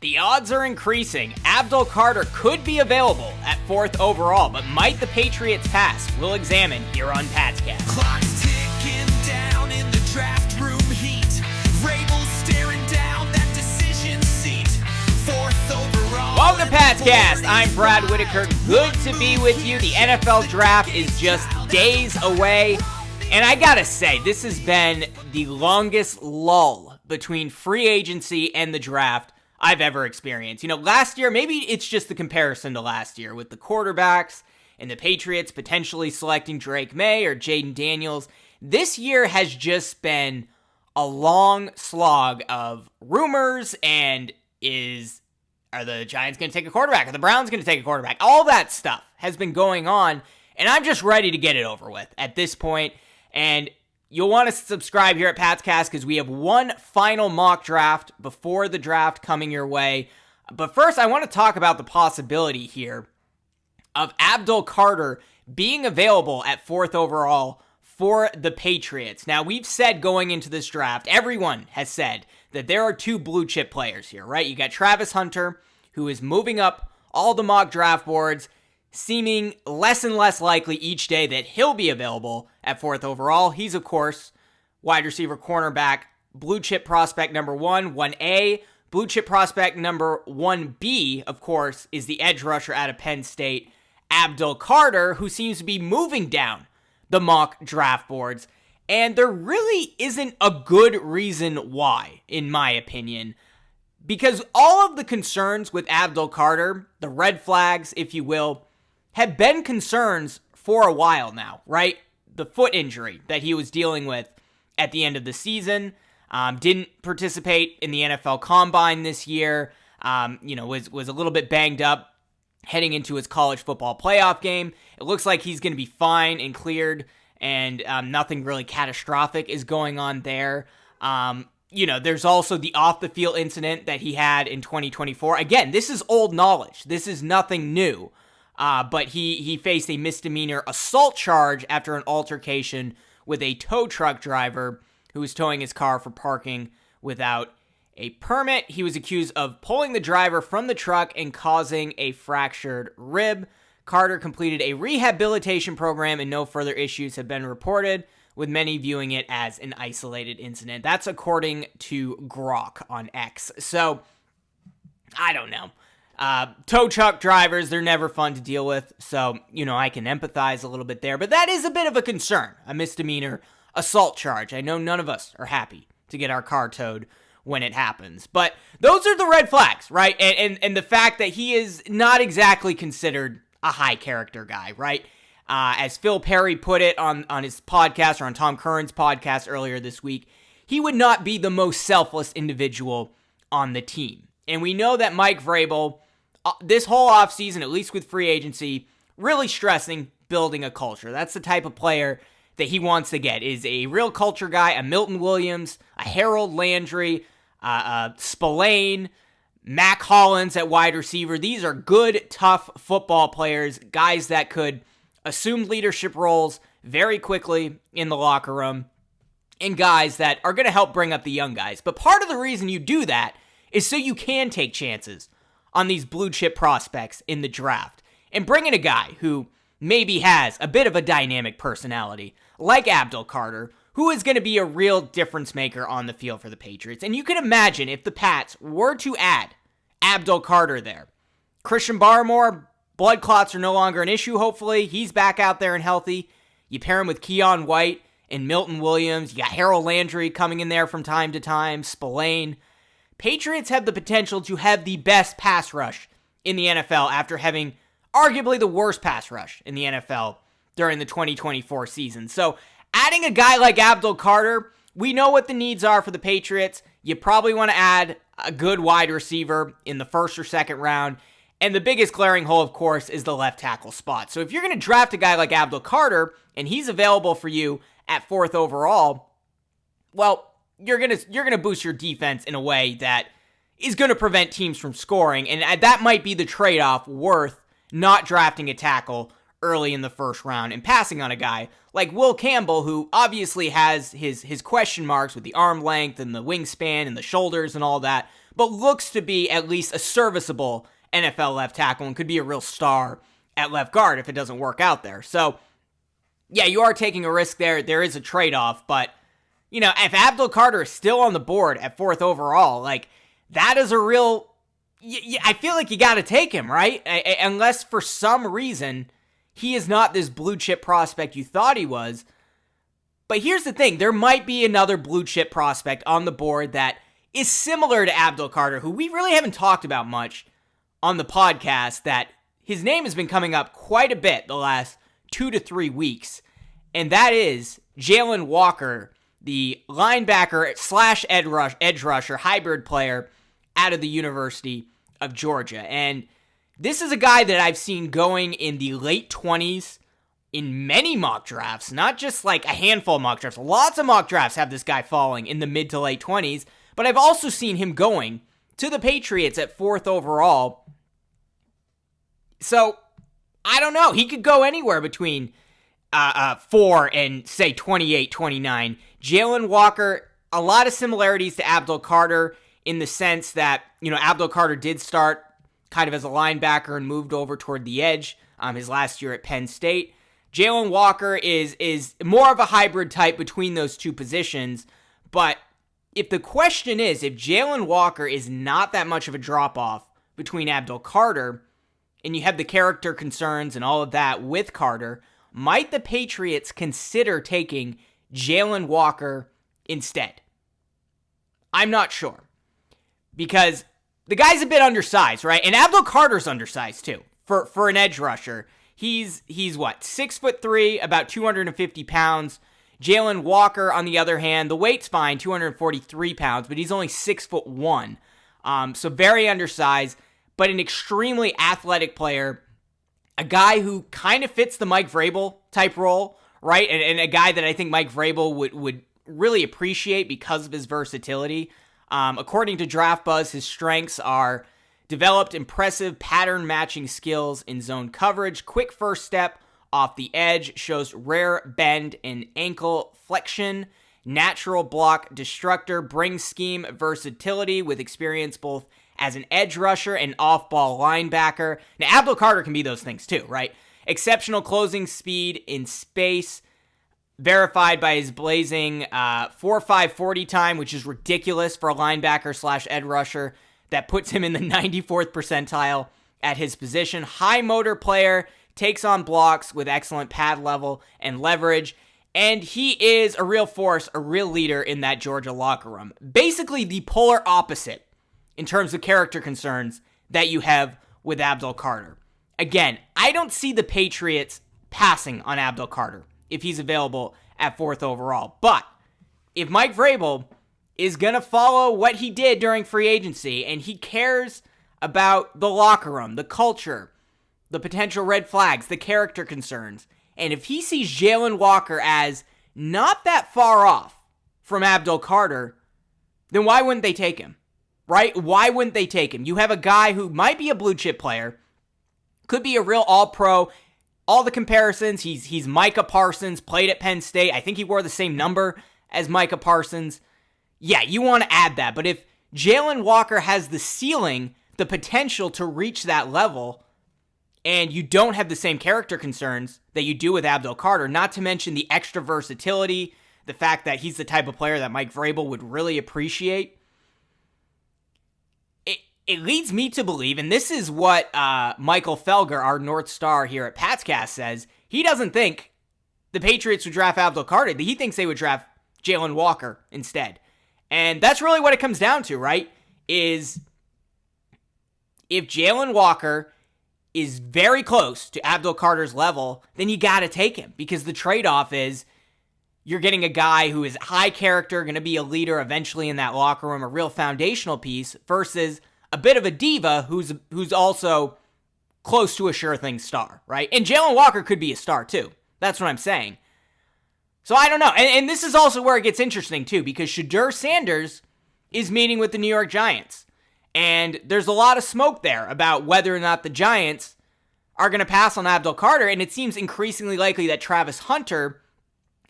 The odds are increasing. Abdul Carter could be available at 4th overall, but might the Patriots pass? We'll examine here on Patscast. Clock's ticking down in the draft room heat. Rabel staring down that decision seat. 4th overall. Welcome to Patscast. I'm Brad Whitaker. Good to be with you. The NFL draft is just days away. And I gotta say, this has been the longest lull between free agency and the draft I've ever experienced. You know, last year, maybe it's just the comparison to last year with the quarterbacks and the Patriots potentially selecting Drake May or Jaden Daniels. This year has just been a long slog of rumors and are the Giants going to take a quarterback? Are the Browns going to take a quarterback? All that stuff has been going on, and I'm just ready to get it over with at this point. And you'll want to subscribe here at Patscast because we have one final mock draft before the draft coming your way. But first, I want to talk about the possibility here of Abdul Carter being available at 4th overall for the Patriots. Now, we've said going into this draft, everyone has said that there are two blue chip players here, right? You got Travis Hunter, who is moving up all the mock draft boards, seeming less and less likely each day that he'll be available at 4th overall. He's, of course, wide receiver, cornerback, blue chip prospect number 1A. Blue chip prospect number 1B, of course, is the edge rusher out of Penn State, Abdul Carter, who seems to be moving down the mock draft boards. And there really isn't a good reason why, in my opinion. Because all of the concerns with Abdul Carter, the red flags, if you will, have been concerns for a while now, right? The foot injury that he was dealing with at the end of the season, didn't participate in the NFL Combine this year, was a little bit banged up heading into his college football playoff game. It looks like he's going to be fine and cleared, and nothing really catastrophic is going on there. There's also the off-the-field incident that he had in 2024. Again, this is old knowledge. This is nothing new. But he faced a misdemeanor assault charge after an altercation with a tow truck driver who was towing his car for parking without a permit. He was accused of pulling the driver from the truck and causing a fractured rib. Carter completed a rehabilitation program and no further issues have been reported, with many viewing it as an isolated incident. That's according to Grok on X. So, I don't know. Tow truck drivers, they're never fun to deal with, so, I can empathize a little bit there, but that is a bit of a concern, a misdemeanor assault charge. I know none of us are happy to get our car towed when it happens, but those are the red flags, right? And the fact that he is not exactly considered a high character guy, right? As Phil Perry put it on his podcast, or on Tom Curran's podcast earlier this week, he would not be the most selfless individual on the team. And we know that Mike Vrabel, this whole offseason, at least with free agency, really stressing building a culture. That's the type of player that he wants to get, is a real culture guy, a Milton Williams, a Harold Landry, Spillane, Mac Hollins at wide receiver. These are good, tough football players, guys that could assume leadership roles very quickly in the locker room, and guys that are going to help bring up the young guys. But part of the reason you do that is so you can take chances on these blue chip prospects in the draft. And bring in a guy who maybe has a bit of a dynamic personality, like Abdul Carter, who is going to be a real difference maker on the field for the Patriots. And you can imagine if the Pats were to add Abdul Carter there. Christian Barmore, blood clots are no longer an issue, hopefully. He's back out there and healthy. You pair him with Keon White and Milton Williams. You got Harold Landry coming in there from time to time, Spillane. Patriots have the potential to have the best pass rush in the NFL after having arguably the worst pass rush in the NFL during the 2024 season. So adding a guy like Abdul Carter, we know what the needs are for the Patriots. You probably want to add a good wide receiver in the first or second round. And the biggest glaring hole, of course, is the left tackle spot. So if you're going to draft a guy like Abdul Carter and he's available for you at 4th overall, well, you're gonna boost your defense in a way that is going to prevent teams from scoring, and that might be the trade-off worth not drafting a tackle early in the first round and passing on a guy like Will Campbell, who obviously has his question marks with the arm length and the wingspan and the shoulders and all that, but looks to be at least a serviceable NFL left tackle and could be a real star at left guard if it doesn't work out there. So, yeah, you are taking a risk there. There is a trade-off, but, if Abdul Carter is still on the board at 4th overall, that is a real... I feel like you got to take him, right? Unless for some reason he is not this blue chip prospect you thought he was. But here's the thing. There might be another blue chip prospect on the board that is similar to Abdul Carter, who we really haven't talked about much on the podcast, that his name has been coming up quite a bit the last 2 to 3 weeks. And that is Jalen Walker, the linebacker / edge rusher hybrid player out of the University of Georgia. And this is a guy that I've seen going in the late 20s in many mock drafts, not just a handful of mock drafts. Lots of mock drafts have this guy falling in the mid to late 20s, but I've also seen him going to the Patriots at 4th overall. So, I don't know. He could go anywhere between 4 and, say, 28, 29. Jalen Walker, a lot of similarities to Abdul Carter in the sense that, Abdul Carter did start kind of as a linebacker and moved over toward the edge his last year at Penn State. Jalen Walker is more of a hybrid type between those two positions, but if the question is, if Jalen Walker is not that much of a drop-off between Abdul Carter, and you have the character concerns and all of that with Carter, might the Patriots consider taking Jalen Walker instead? I'm not sure. Because the guy's a bit undersized, right? And Abdul Carter's undersized too for an edge rusher. He's what, 6'3", about 250 pounds. Jalen Walker, on the other hand, the weight's fine, 243 pounds, but he's only 6'1". So very undersized, but an extremely athletic player. A guy who kind of fits the Mike Vrabel type role, right? And a guy that I think Mike Vrabel would really appreciate because of his versatility. According to Draft Buzz, his strengths are developed impressive pattern matching skills in zone coverage, quick first step off the edge, shows rare bend and ankle flexion, natural block destructor, brings scheme versatility with experience both as an edge rusher and off-ball linebacker. Now, Abdul Carter can be those things too, right? Exceptional closing speed in space, verified by his blazing 4.5 40 time, which is ridiculous for a linebacker / edge rusher. That puts him in the 94th percentile at his position. High motor player, takes on blocks with excellent pad level and leverage, and he is a real force, a real leader in that Georgia locker room. Basically the polar opposite in terms of character concerns that you have with Abdul Carter. Again, I don't see the Patriots passing on Abdul Carter if he's available at 4th overall. But if Mike Vrabel is going to follow what he did during free agency, and he cares about the locker room, the culture, the potential red flags, the character concerns, and if he sees Jalen Walker as not that far off from Abdul Carter, then why wouldn't they take him? Right? Why wouldn't they take him? You have a guy who might be a blue chip player, could be a real all-pro. All the comparisons, he's Micah Parsons, played at Penn State. I think he wore the same number as Micah Parsons. Yeah, you want to add that. But if Jalen Walker has the ceiling, the potential to reach that level, and you don't have the same character concerns that you do with Abdul Carter, not to mention the extra versatility, the fact that he's the type of player that Mike Vrabel would really appreciate, it leads me to believe, and this is what Michael Felger, our North Star here at Patscast, says, he doesn't think the Patriots would draft Abdul Carter. He thinks they would draft Jalen Walker instead. And that's really what it comes down to, right? Is if Jalen Walker is very close to Abdul Carter's level, then you got to take him, because the trade-off is you're getting a guy who is high character, going to be a leader eventually in that locker room, a real foundational piece, versus a bit of a diva who's also close to a sure thing star, right? And Jalen Walker could be a star too. That's what I'm saying. So I don't know. And this is also where it gets interesting too, because Shedeur Sanders is meeting with the New York Giants. And there's a lot of smoke there about whether or not the Giants are going to pass on Abdul Carter, and it seems increasingly likely that Travis Hunter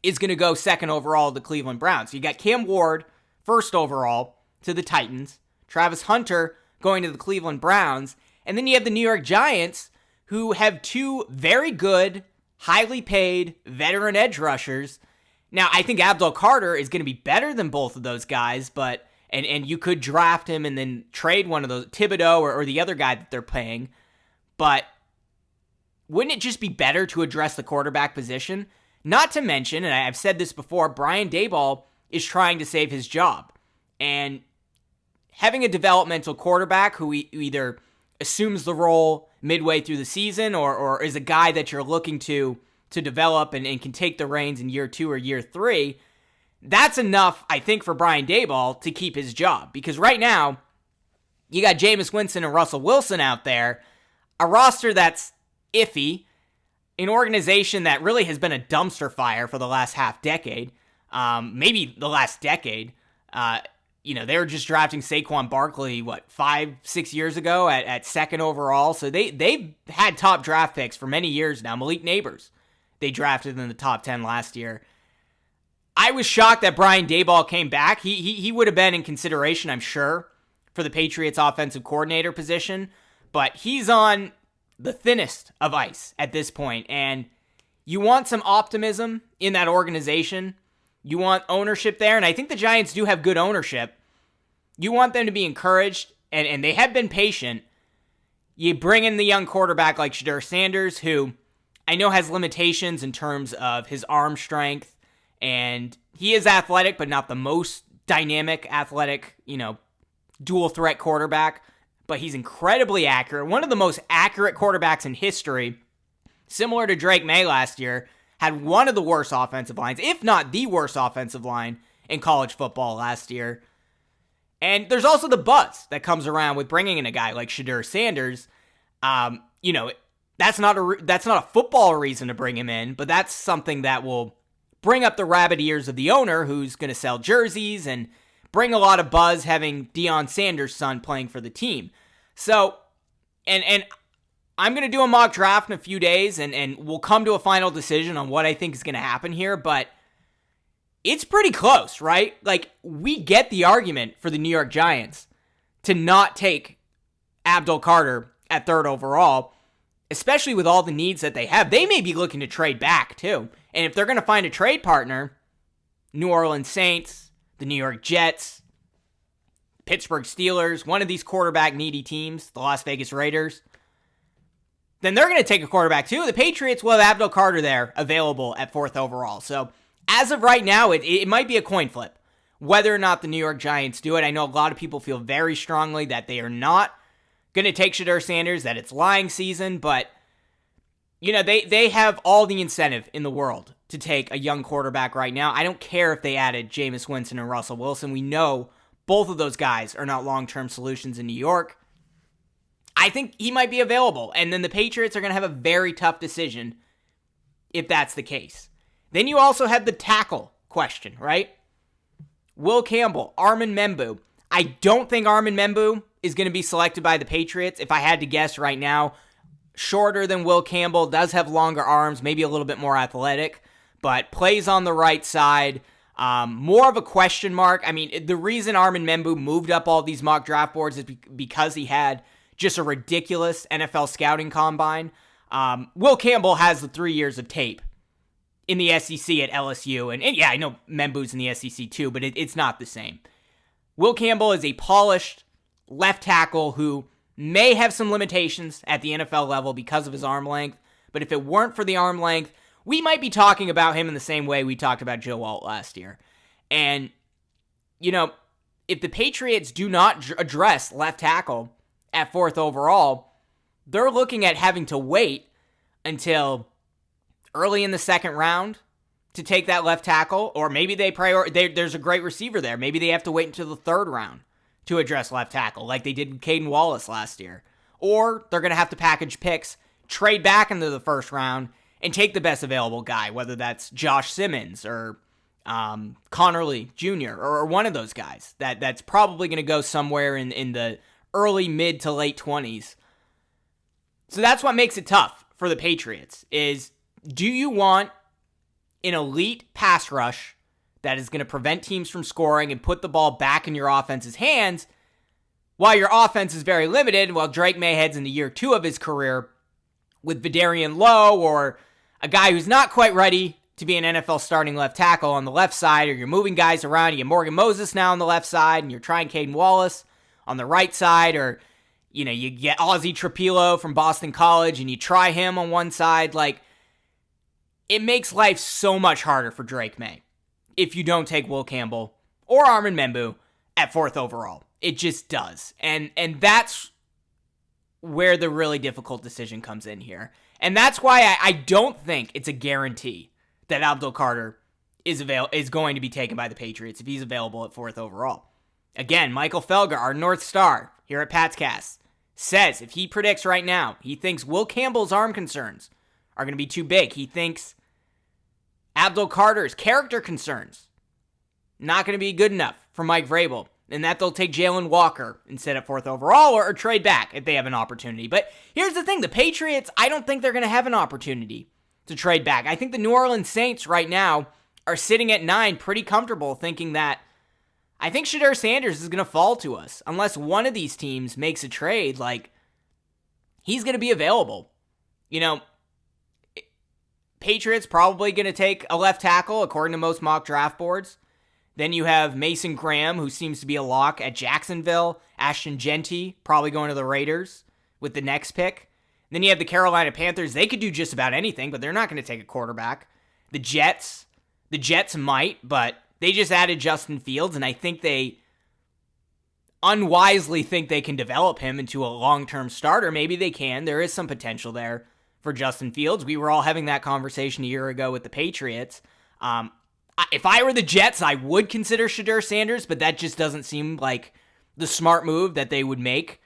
is going to go second overall to the Cleveland Browns. So you got Cam Ward first overall to the Titans, Travis Hunter going to the Cleveland Browns, and then you have the New York Giants, who have two very good, highly paid veteran edge rushers. Now, I think Abdul Carter is going to be better than both of those guys, but and you could draft him and then trade one of those, Thibodeau or the other guy that they're paying. But wouldn't it just be better to address the quarterback position? Not to mention, and I've said this before, Brian Daboll is trying to save his job. And having a developmental quarterback who either assumes the role midway through the season or is a guy that you're looking to develop and can take the reins in year 2 or year 3, that's enough, I think, for Brian Daboll to keep his job. Because right now, you got Jameis Winston and Russell Wilson out there, a roster that's iffy, an organization that really has been a dumpster fire for the last half decade, maybe the last decade. They were just drafting Saquon Barkley, 5-6 years ago at second overall. So they've had top draft picks for many years now. Malik Neighbors, they drafted in the top 10 last year. I was shocked that Brian Daboll came back. He would have been in consideration, I'm sure, for the Patriots offensive coordinator position. But he's on the thinnest of ice at this point. And you want some optimism in that organization. You want ownership there, and I think the Giants do have good ownership. You want them to be encouraged, and they have been patient. You bring in the young quarterback like Shedeur Sanders, who I know has limitations in terms of his arm strength, and he is athletic, but not the most dynamic, athletic, dual threat quarterback, but he's incredibly accurate. One of the most accurate quarterbacks in history, similar to Drake May last year, had one of the worst offensive lines, if not the worst offensive line in college football last year. And there's also the buzz that comes around with bringing in a guy like Shedeur Sanders. That's not a football reason to bring him in, but that's something that will bring up the rabbit ears of the owner, who's going to sell jerseys and bring a lot of buzz having Deion Sanders' son playing for the team. So, and I'm going to do a mock draft in a few days, and we'll come to a final decision on what I think is going to happen here, but it's pretty close, right? Like, we get the argument for the New York Giants to not take Abdul Carter at third overall, especially with all the needs that they have. They may be looking to trade back, too. And if they're going to find a trade partner, New Orleans Saints, the New York Jets, Pittsburgh Steelers, one of these quarterback-needy teams, the Las Vegas Raiders, then they're going to take a quarterback too. The Patriots will have Abdul Carter there available at fourth overall. So as of right now, it might be a coin flip whether or not the New York Giants do it. I know a lot of people feel very strongly that they are not going to take Shedeur Sanders, that it's lying season, but they have all the incentive in the world to take a young quarterback right now. I don't care if they added Jameis Winston and Russell Wilson. We know both of those guys are not long-term solutions in New York. I think he might be available, and then the Patriots are going to have a very tough decision if that's the case. Then you also have the tackle question, right? Will Campbell, Armin Membu. I don't think Armin Membu is going to be selected by the Patriots. If I had to guess right now, shorter than Will Campbell, does have longer arms, maybe a little bit more athletic, but plays on the right side. More of a question mark. I mean, the reason Armin Membu moved up all these mock draft boards is because he had just a ridiculous NFL scouting combine. Will Campbell has the 3 years of tape in the SEC at LSU. And yeah, I know Membu's in the SEC too, but it's not the same. Will Campbell is a polished left tackle who may have some limitations at the NFL level because of his arm length. But if it weren't for the arm length, we might be talking about him in the same way we talked about Joe Alt last year. And, if the Patriots do not address left tackle at fourth overall, they're looking at having to wait until early in the second round to take that left tackle, or maybe there's a great receiver there. Maybe they have to wait until the third round to address left tackle, like they did with Caden Wallace last year. Or they're going to have to package picks, trade back into the first round, and take the best available guy, whether that's Josh Simmons or Connerly Jr. or one of those guys that's probably going to go somewhere in the early, mid to late 20s. So that's what makes it tough for the Patriots is, do you want an elite pass rush that is going to prevent teams from scoring and put the ball back in your offense's hands while your offense is very limited, while Drake May heads into year 2 of his career with Vidarian Lowe or a guy who's not quite ready to be an NFL starting left tackle on the left side, or you're moving guys around, you get Morgan Moses now on the left side, and you're trying Caden Wallace on the right side, or, you get Ozzie Trapilo from Boston College, and you try him on one side. Like, it makes life so much harder for Drake May if you don't take Will Campbell or Armin Membu at 4th overall. It just does. And that's where the really difficult decision comes in here. And that's why I don't think it's a guarantee that Abdul Carter is going to be taken by the Patriots if he's available at 4th overall. Again, Michael Felger, our North Star here at Patscast, says if he predicts right now, he thinks Will Campbell's arm concerns are going to be too big. He thinks Abdul Carter's character concerns not going to be good enough for Mike Vrabel, and that they'll take Jalen Walker instead of 4th overall or trade back if they have an opportunity. But here's the thing, the Patriots, I don't think they're going to have an opportunity to trade back. I think the New Orleans Saints right now are sitting at 9 pretty comfortable, thinking that I think Shedeur Sanders is going to fall to us unless one of these teams makes a trade. Like, he's going to be available. Patriots probably going to take a left tackle according to most mock draft boards. Then you have Mason Graham, who seems to be a lock at Jacksonville. Ashton Genty probably going to the Raiders with the next pick. Then you have the Carolina Panthers. They could do just about anything, but they're not going to take a quarterback. The Jets might, but they just added Justin Fields, and I think they unwisely think they can develop him into a long-term starter. Maybe they can. There is some potential there for Justin Fields. We were all having that conversation a year ago with the Patriots. If I were the Jets, I would consider Shedeur Sanders, but that just doesn't seem like the smart move that they would make.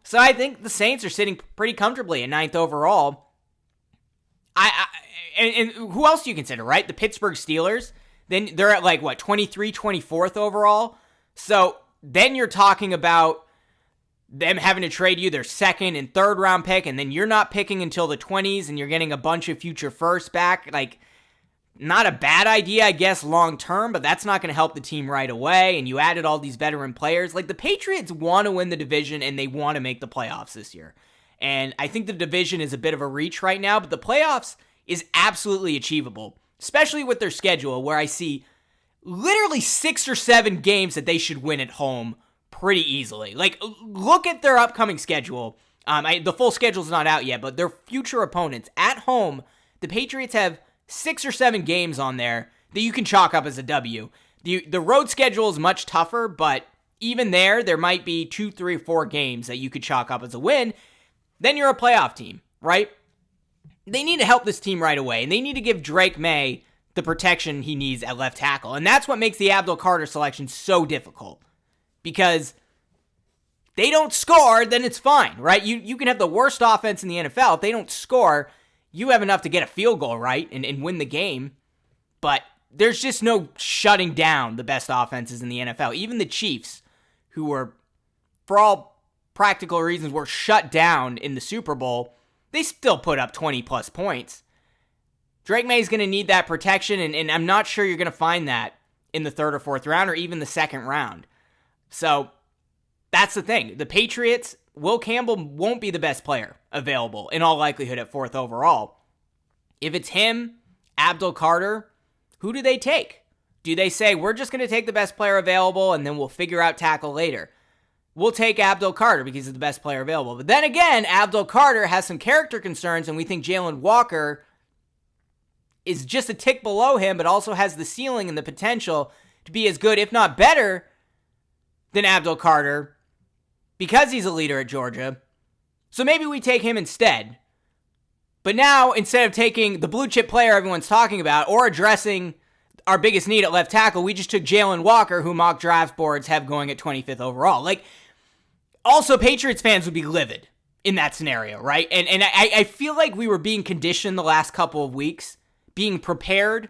So I think the Saints are sitting pretty comfortably at 9th overall. And who else do you consider, right? The Pittsburgh Steelers. Then they're at 23, 24th overall. So then you're talking about them having to trade you their 2nd and 3rd round pick, and then you're not picking until the 20s, and you're getting a bunch of future firsts back. Not a bad idea, I guess, long term, but that's not going to help the team right away. And you added all these veteran players. The Patriots want to win the division, and they want to make the playoffs this year. And I think the division is a bit of a reach right now, but the playoffs is absolutely achievable, especially with their schedule, where I see literally 6 or 7 games that they should win at home pretty easily. Look at their upcoming schedule. The full schedule's not out yet, but their future opponents at home, the Patriots have 6 or 7 games on there that you can chalk up as a W. The road schedule is much tougher, but even there might be 2, 3, 4 games that you could chalk up as a win. Then you're a playoff team, right? They need to help this team right away, and they need to give Drake May the protection he needs at left tackle. And that's what makes the Abdul Carter selection so difficult. Because they don't score, then it's fine, right? You can have the worst offense in the NFL. If they don't score, you have enough to get a field goal, right, and win the game. But there's just no shutting down the best offenses in the NFL. Even the Chiefs, who were, for all practical reasons, were shut down in the Super Bowl, they still put up 20-plus points. Drake May's going to need that protection, and I'm not sure you're going to find that in the 3rd or 4th round or even the 2nd round. So that's the thing. The Patriots, Will Campbell won't be the best player available in all likelihood at 4th overall. If it's him, Abdul Carter, who do they take? Do they say, we're just going to take the best player available and then we'll figure out tackle later? We'll take Abdul Carter because he's the best player available. But then again, Abdul Carter has some character concerns, and we think Jalen Walker is just a tick below him, but also has the ceiling and the potential to be as good, if not better, than Abdul Carter because he's a leader at Georgia. So maybe we take him instead. But now, instead of taking the blue chip player everyone's talking about or addressing our biggest need at left tackle, we just took Jalen Walker, who mock draft boards have going at 25th overall. Also, Patriots fans would be livid in that scenario, right? And I feel like we were being conditioned the last couple of weeks, being prepared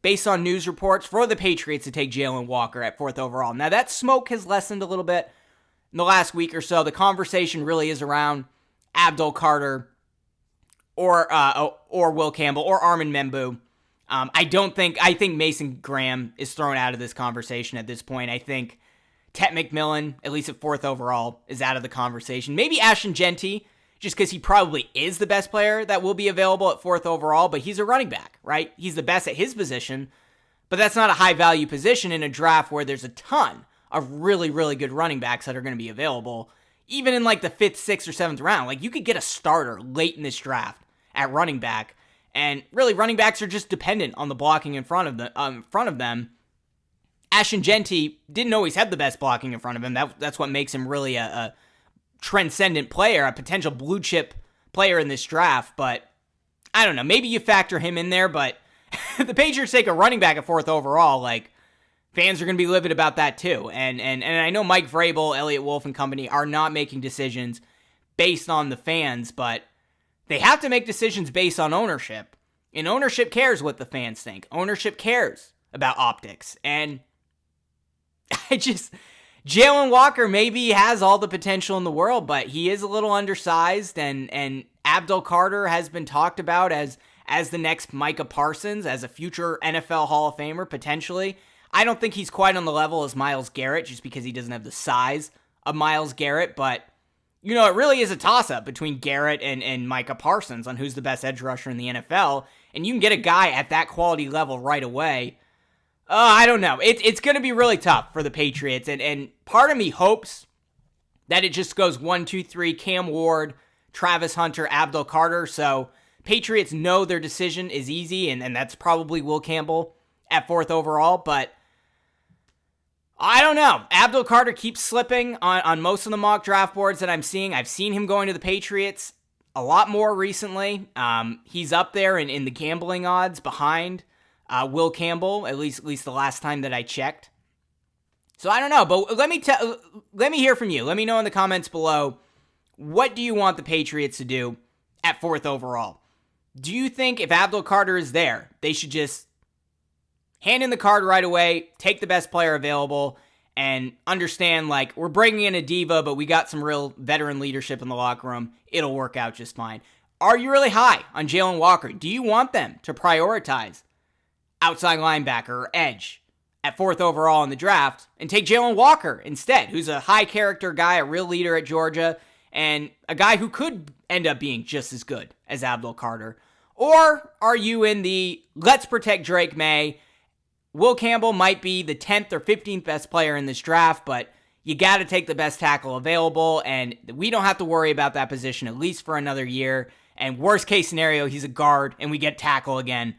based on news reports for the Patriots to take Jalen Walker at 4th overall. Now, that smoke has lessened a little bit in the last week or so. The conversation really is around Abdul Carter or Will Campbell or Armin Membu. I think Mason Graham is thrown out of this conversation at this point. I think Tet McMillan, at least at 4th overall, is out of the conversation. Maybe Ashton Genty, just because he probably is the best player that will be available at 4th overall, but he's a running back, right? He's the best at his position, but that's not a high-value position in a draft where there's a ton of really, really good running backs that are going to be available, even in like the 5th, 6th, or 7th round. Like, you could get a starter late in this draft at running back, and really, running backs are just dependent on the blocking in front of them. Ashton Genty didn't always have the best blocking in front of him. That's what makes him really a transcendent player, a potential blue chip player in this draft. But I don't know. Maybe you factor him in there, but the Patriots take a running back at 4th overall. Like, fans are going to be livid about that too. And I know Mike Vrabel, Elliott Wolf, and company are not making decisions based on the fans, but they have to make decisions based on ownership. And ownership cares what the fans think. Ownership cares about optics. And Jalen Walker maybe has all the potential in the world, but he is a little undersized, and Abdul Carter has been talked about as the next Micah Parsons, as a future NFL Hall of Famer, potentially. I don't think he's quite on the level as Myles Garrett, just because he doesn't have the size of Myles Garrett, but you know, it really is a toss-up between Garrett and Micah Parsons on who's the best edge rusher in the NFL, and you can get a guy at that quality level right away. I don't know. It's going to be really tough for the Patriots, and part of me hopes that it just goes 1, 2, 3, Cam Ward, Travis Hunter, Abdul Carter, so Patriots know their decision is easy, and that's probably Will Campbell at 4th overall, but I don't know. Abdul Carter keeps slipping on most of the mock draft boards that I'm seeing. I've seen him going to the Patriots a lot more recently. He's up there in the gambling odds behind Will Campbell, at least the last time that I checked. So I don't know, but let me hear from you. Let me know in the comments below, what do you want the Patriots to do at 4th overall? Do you think if Abdul Carter is there, they should just hand in the card right away, take the best player available, and understand, like, we're bringing in a diva, but we got some real veteran leadership in the locker room. It'll work out just fine. Are you really high on Jalen Walker? Do you want them to prioritize outside linebacker or edge at 4th overall in the draft and take Jalen Walker instead, who's a high-character guy, a real leader at Georgia, and a guy who could end up being just as good as Abdul Carter? Or are you in the let's protect Drake May? Will Campbell might be the 10th or 15th best player in this draft, but you got to take the best tackle available, and we don't have to worry about that position at least for another year. And worst case scenario, he's a guard, and we get tackle again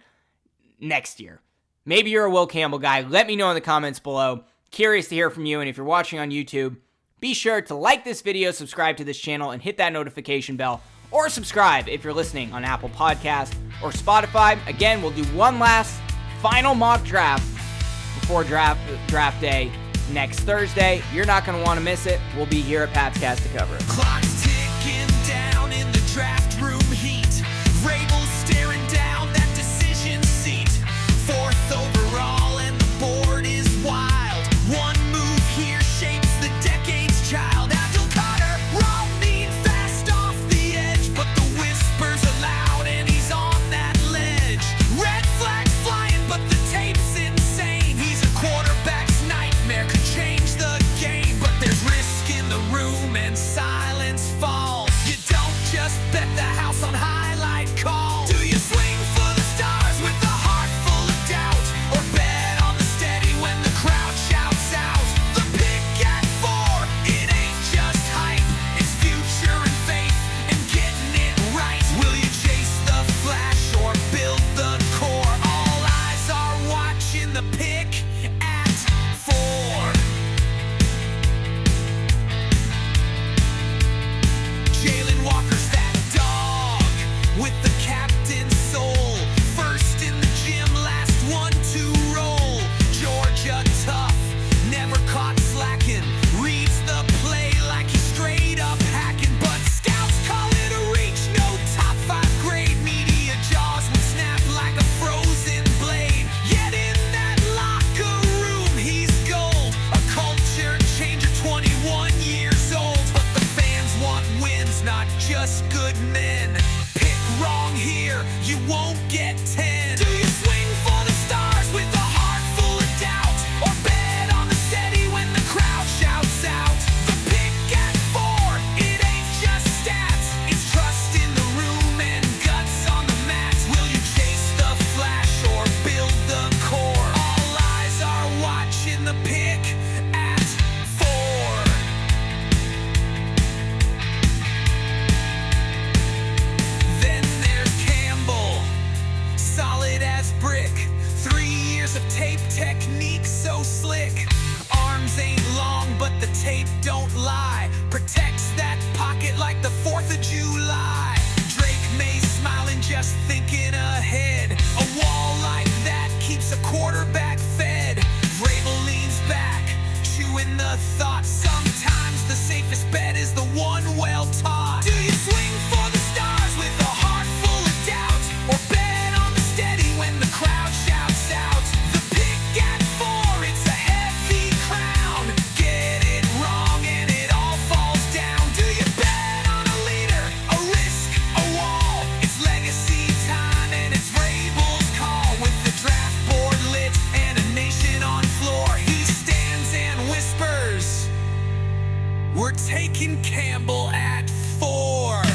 next year. Maybe you're a Will Campbell guy. Let me know in the comments below. Curious to hear from you, and if you're watching on YouTube, be sure to like this video, subscribe to this channel, and hit that notification bell, or subscribe if you're listening on Apple Podcasts or Spotify. Again, we'll do one last final mock draft before draft day next Thursday. You're not going to want to miss it. We'll be here at Patscast to cover it. Clock's ticking down in the draft room heat. Vrabel staring down that decision seat. 4th overall and the board is wild. One move here shapes the decade's child. Abdul Carter, raw, mean, fast off the edge, but the whispers are loud and he's on that ledge. Red flags flying, but the tape's insane. He's a quarterback's nightmare, could change the game, but there's risk in the room and silence falls. You don't just bet the house on highlight call. Do you swing for the stars with a heart full of doubt, or bet on the steady when the crowd shouts out? The pick at 4, it ain't just hype, it's future and faith and getting it right. Will you chase the flash or build the core? All eyes are watching the pick at 4. Jalen Walker's that dog with the captain's soul. First in the gym, last one to roll. Georgia tough, never caught slacking. Reads the play like he's straight up hacking. But scouts call it a reach, no top 5 grade. Media jaws would snap like a frozen blade. Yet in that locker room, he's gold. A culture changer, 21 years old. But the fans want wins, not just good men. Pick wrong here, you won't get 10. Do you swing for the stars with a heart full of doubt, or bet on the steady when the crowd shouts out? The pick at 4, it ain't just stats, it's trust in the room and guts on the mat. Will you chase the flash or build the core? All eyes are watching the pick at 4. Then there's Campbell, solid as brick. 3 years of tape, technique so slick. Arms ain't long, but the tape don't lie. Protects that pocket like the 4th of July. Drake May smiling, just thinking ahead. A wall like that keeps a quarterback fed. Vrabel leans back, chewing the thought. Sometimes the safest bet is the one well taught. Do you swing for the stars with a heart full of doubt, or bet on the steady when the crowd shouts out? The pick at 4, it's a heavy crown. Get it wrong and it all falls down. Do you bet on a leader, a risk, a wall? It's legacy time and it's Vrabel's call. With the draft board lit and a nation on floor, he stands and whispers, we're taking Campbell at 4.